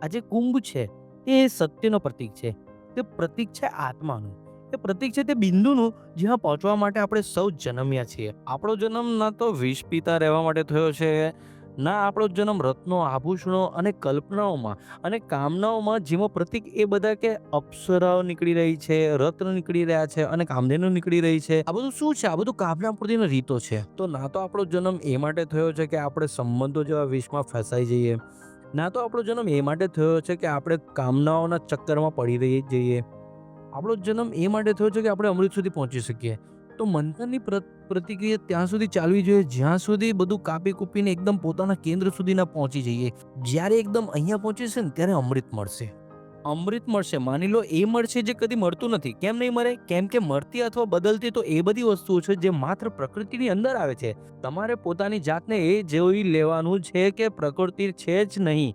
આ જે કુંભ છે એ સત્યનો પ્રતીક છે. તે પ્રતીક છે આત્માનું. એ પ્રતીક છે તે બિંદુનું જ્યાં પહોંચવા માટે આપણે સૌ જન્મ્યા છીએ. આપણો જન્મ ના તો વિષ પીતા રહેવા માટે થયો છે, ના આપણો જન્મ રત્નો, આભૂષણો અને કલ્પનાઓમાં અને કામનાઓમાં, જેમાં પ્રતીક એ બધા કે અપ્સરાઓ નીકળી રહી છે, રત્ન નીકળી રહ્યા છે અને કામધેનુ નીકળી રહી છે. આ બધું શું છે? આ બધું કામના પૂર્તિની રીતો છે. તો ના તો આપણો જન્મ એ માટે થયો છે કે આપણે સંબંધો જેવા વિષમાં ફસાઈ જઈએ, ના તો આપણો જન્મ એ માટે થયો છે કે આપણે કામનાઓના ચક્કરમાં પડી રહી જઈએ. આપણો જન્મ એ માટે થયો છે કે આપણે અમૃત સુધી પહોંચી શકીએ. તો મંથનની પ્રતિક્રિયા ત્યાં સુધી ચાલવી જોઈએ જ્યાં સુધી બધું કાપી કૂપીને એકદમ પોતાના કેન્દ્ર સુધી ના પહોંચી જઈએ. જ્યારે એકદમ અહીંયા પહોંચીશે ને ત્યારે અમૃત મળશે. અમૃત મળશે, માની લો એ મળશે જે કદી મળતું નથી. કેમ નહીં મળે? કેમ કે મળતી અથવા બદલતી તો એ બધી વસ્તુઓ છે જે માત્ર પ્રકૃતિની અંદર આવે છે. તમારે પોતાની જાતને એ જોઈ લેવાનું છે કે પ્રકૃતિ છે જ નહીં,